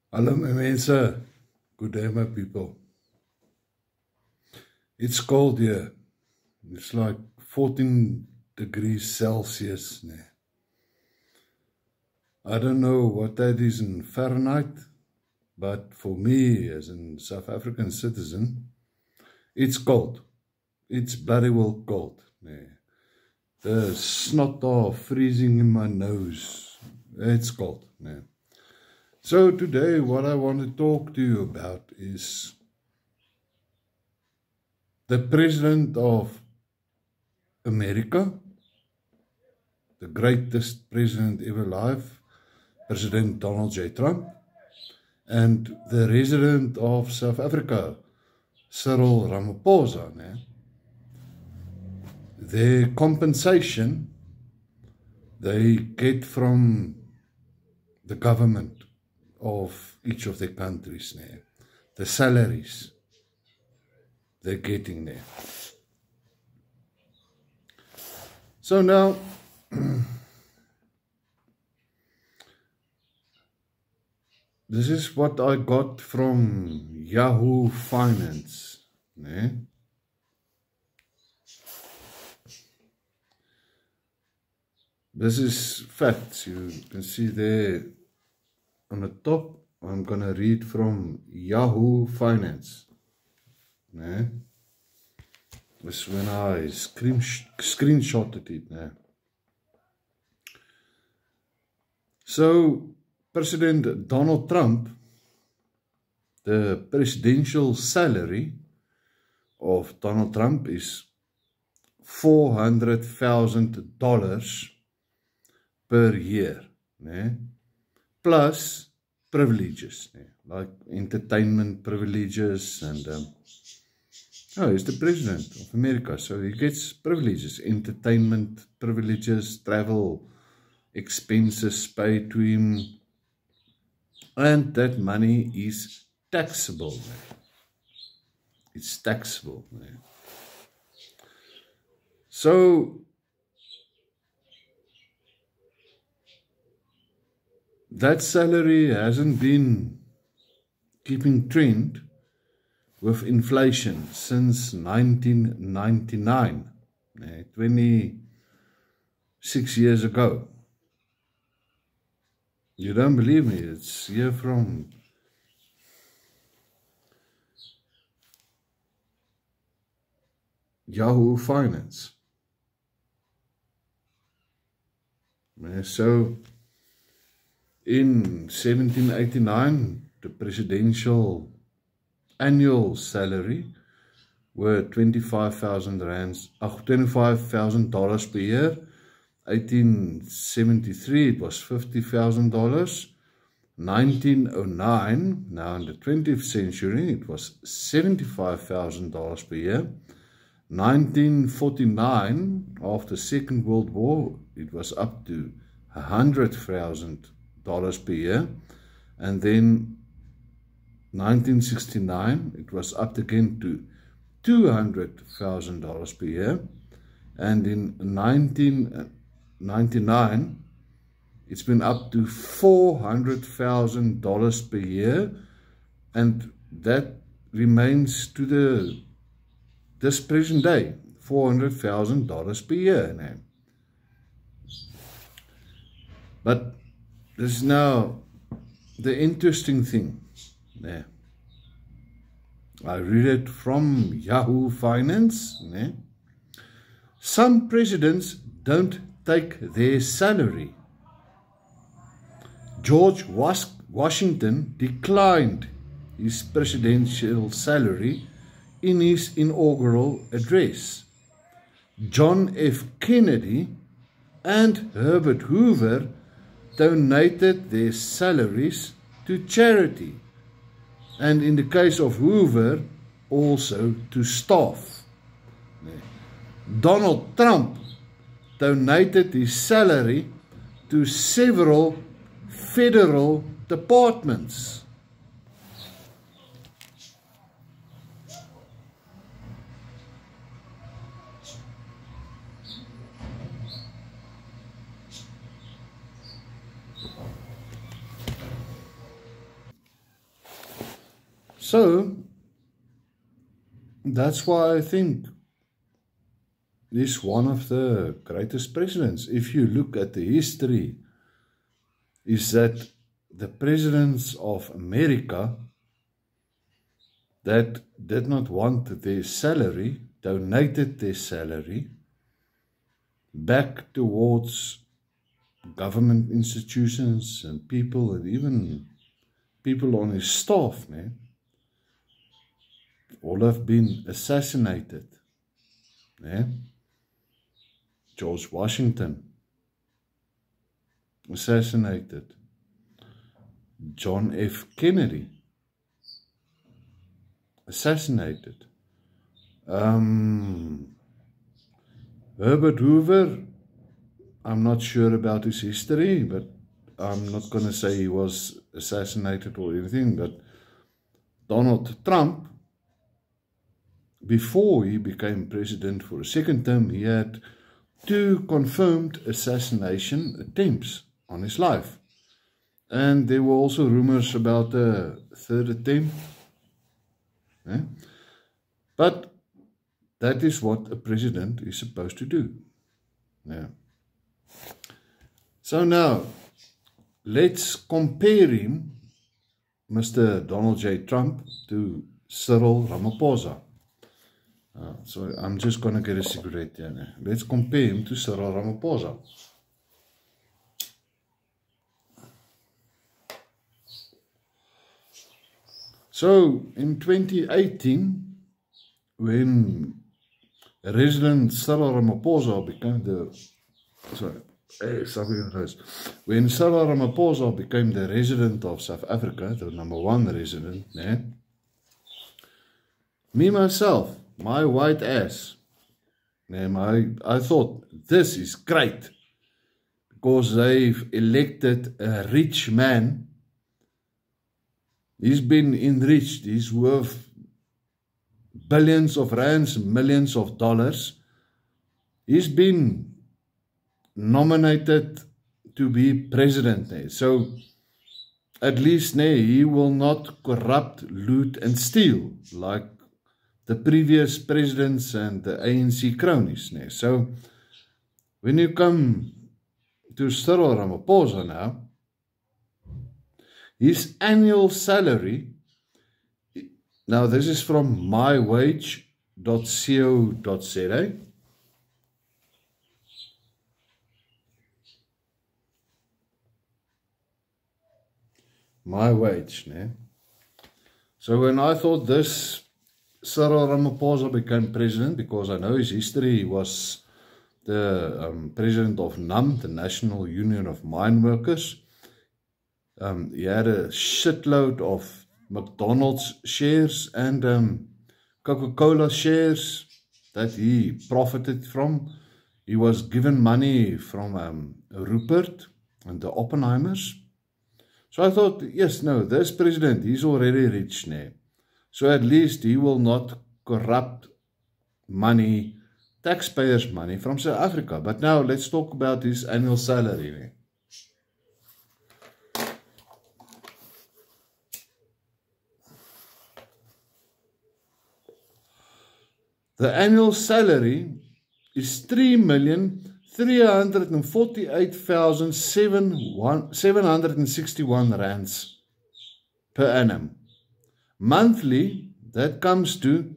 Hallo my mense, good day my people. It's cold here. It's like 14 degrees Celsius. I don't know what that is in Fahrenheit, but for me as a South African citizen, it's cold. It's bloody well cold. The snot are freezing in my nose. It's cold. So today what I want to talk to you about is the President of America, the greatest president ever alive, President Donald J. Trump, and the President of South Africa, Cyril Ramaphosa. Their compensation they get from the government of each of the countries, the salaries they're getting there. So now, this is what I got from Yahoo Finance. This is facts. You can see there on the top. I'm going to read from Yahoo Finance. This when I screenshotted it. So, President Donald Trump, the presidential salary of Donald Trump is $400,000 per year, plus privileges, like entertainment privileges and he's the president of America, so he gets privileges, entertainment privileges, travel expenses paid to him, and that money is taxable. It's taxable. So that salary hasn't been keeping trend with inflation since 1999, 26 years ago. You don't believe me? It's here from Yahoo Finance. So in 1789, the presidential annual salary were $25,000 per year. 1873 it was $50,000. 1909, now in the 20th century, it was $75,000 per year. 1949, after the Second World War, it was up to $100,000 per year. And then 1969, it was up again to $200,000 per year. And in 1999, it's been up to $400,000 per year. And that remains to this present day, $400,000 per year. But this is now the interesting thing. I read it from Yahoo Finance. Some presidents don't take their salary. George Washington declined his presidential salary in his inaugural address. John F. Kennedy and Herbert Hoover donated their salaries to charity, and in the case of Hoover, also to staff. Donald Trump donated his salary to several federal departments. So that's why I think he's one of the greatest presidents. If you look at the history, is that the presidents of America that did not want their salary, donated their salary back towards government institutions and people, and even people on his staff, all have been assassinated. George Washington, assassinated. John F. Kennedy, assassinated. Herbert Hoover, I'm not sure about his history, but I'm not going to say he was assassinated or anything, but Donald Trump, before he became president for a second term, he had 2 confirmed assassination attempts on his life. And there were also rumors about a 3rd attempt. But that is what a president is supposed to do. So now, let's compare him, Mr. Donald J. Trump, to Cyril Ramaphosa. So I'm just going to get a cigarette here. Let's compare him to Cyril Ramaphosa. So in 2018, when President Cyril Ramaphosa became when Cyril Ramaphosa became the resident of South Africa, the #1 resident, me myself, my white ass, I thought this is great because they've elected a rich man. He's been enriched. He's worth billions of rands, millions of dollars. He's been nominated to be president. So at least he will not corrupt, loot and steal like the previous presidents and the ANC cronies. So when you come to Cyril Ramaphosa now, his annual salary, now this is from mywage.co.za. My wage, So when I thought this Cyril Ramaphosa became president, because I know his history, he was the president of NUM, the National Union of Mine Workers. He had a shitload of McDonald's shares and Coca-Cola shares that he profited from. He was given money from Rupert and the Oppenheimers. So I thought, yes, no, this president, he's already rich now. So at least he will not corrupt money, taxpayers' money from South Africa. But now let's talk about his annual salary. The annual salary is 3,348,761 rands per annum. Monthly, that comes to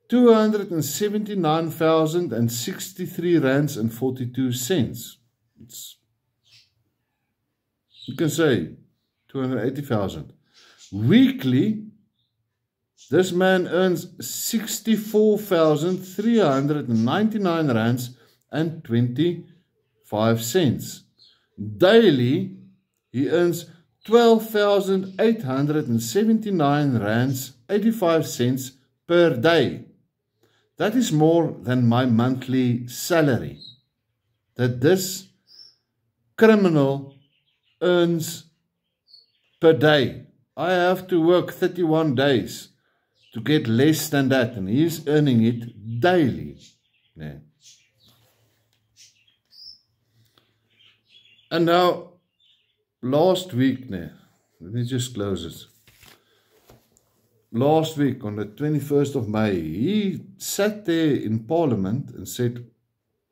279,063 rands and 42 cents. You can say 280,000. Weekly, this man earns 64,399 rands and 25 cents. Daily, he earns 12,879 rands 85 cents per day. That is more than my monthly salary that this criminal earns per day. I have to work 31 days to get less than that, and he's earning it daily. And now, last week, let me just close it. last week on the 21st of May, he sat there in Parliament and said,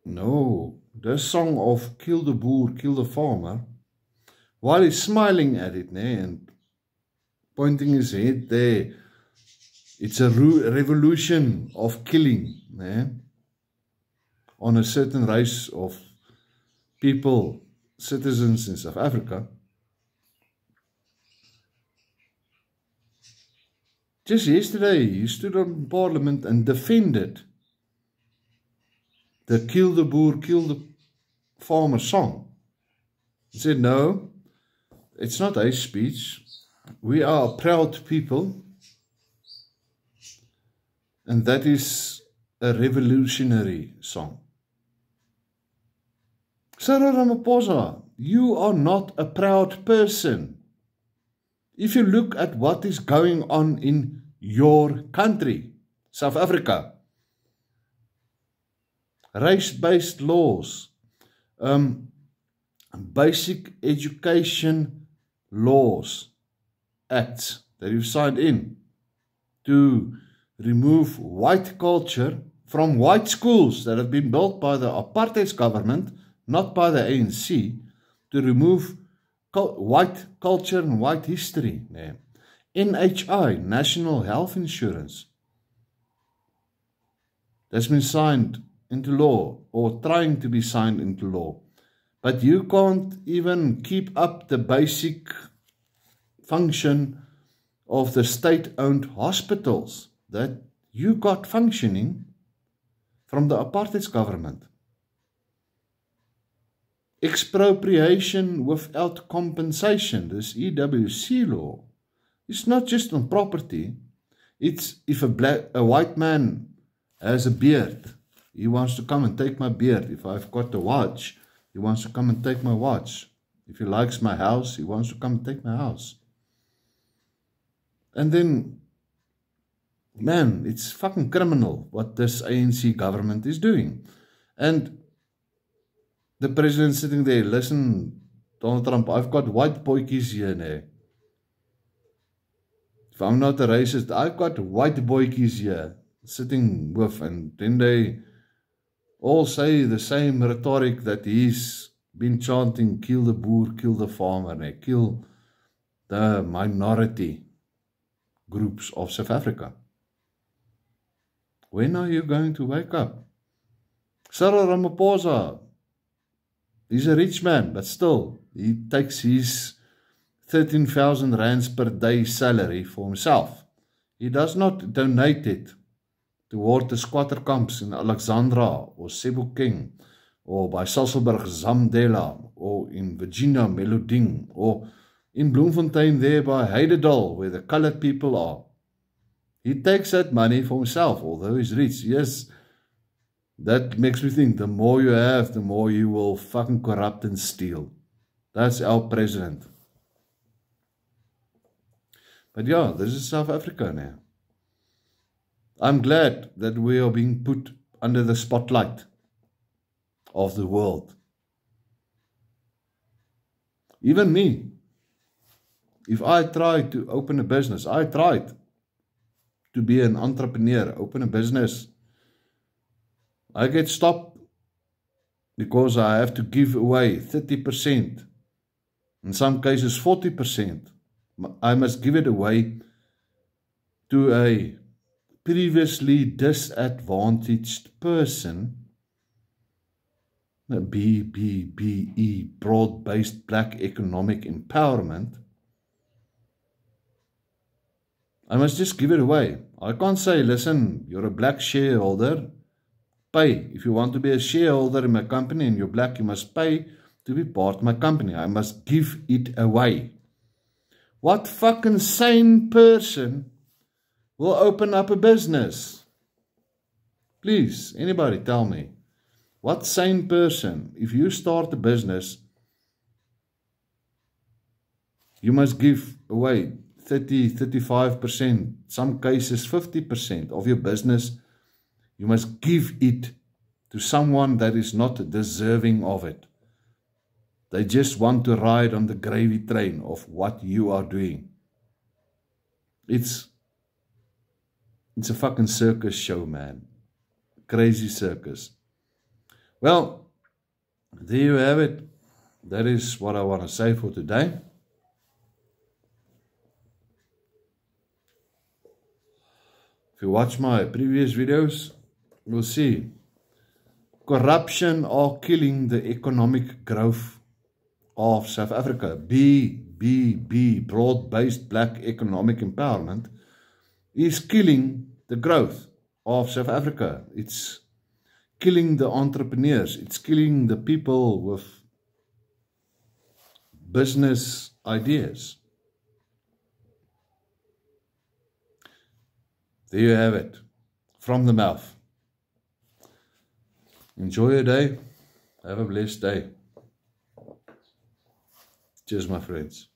no, the song of Kill the Boer, Kill the Farmer, while he's smiling at it, and pointing his head there. It's a revolution of killing on a certain race of people, citizens in South Africa. Just yesterday, he stood on Parliament and defended the Kill the Boer, Kill the Farmer song. He said, no, it's not hate speech. We are a proud people. And that is a revolutionary song. Cyril Ramaphosa, you are not a proud person. If you look at what is going on in your country, South Africa, race-based laws, basic education laws, acts that you've signed in to remove white culture from white schools that have been built by the apartheid government, not by the ANC, to remove white culture and white history. NHI, National Health Insurance, that's been signed into law, or trying to be signed into law. But you can't even keep up the basic function of the state-owned hospitals that you got functioning from the apartheid government. Expropriation without compensation, this EWC law, it's not just on property. It's if a white man has a beard, he wants to come and take my beard. If I've got a watch, he wants to come and take my watch. If he likes my house, he wants to come and take my house. And then, man, it's fucking criminal what this ANC government is doing. And the president sitting there, listen, Donald Trump, I've got white boykies here. If I'm not a racist, I've got white boykies here sitting with, and then they all say the same rhetoric that he's been chanting, kill the boer, kill the farmer, kill the minority groups of South Africa. When are you going to wake up? Cyril Ramaphosa, he's a rich man, but still, he takes his 13,000 rands per day salary for himself. He does not donate it toward the squatter camps in Alexandra or Sebokeng or by Sasolburg Zamdela or in Virginia Meloding or in Bloemfontein there by Heidedal where the colored people are. He takes that money for himself, although he's rich. Yes, that makes me think the more you have, the more you will fucking corrupt and steal. That's our president. But yeah, this is South Africa now. I'm glad that we are being put under the spotlight of the world. Even me, if I try to open a business, I tried to be an entrepreneur, open a business, I get stopped because I have to give away 30%, in some cases 40%. I must give it away to a previously disadvantaged person, BBBE, broad-based black economic empowerment. I must just give it away. I can't say, listen, you're a black shareholder, pay. If you want to be a shareholder in my company and you're black, you must pay to be part of my company. I must give it away. What fucking sane person will open up a business? Please, anybody tell me. What sane person, if you start a business, you must give away 30, 35%, some cases 50% of your business. You must give it to someone that is not deserving of it. They just want to ride on the gravy train of what you are doing. It's It's a fucking circus show, man. Crazy circus. Well, there you have it. That is what I want to say for today. If you watch my previous videos, you'll see corruption are killing the economic growth of South Africa. BBB, broad-based black economic empowerment, is killing the growth of South Africa. It's killing the entrepreneurs. It's killing the people with business ideas. There you have it, from the mouth. Enjoy your day. Have a blessed day. Cheers, my friends.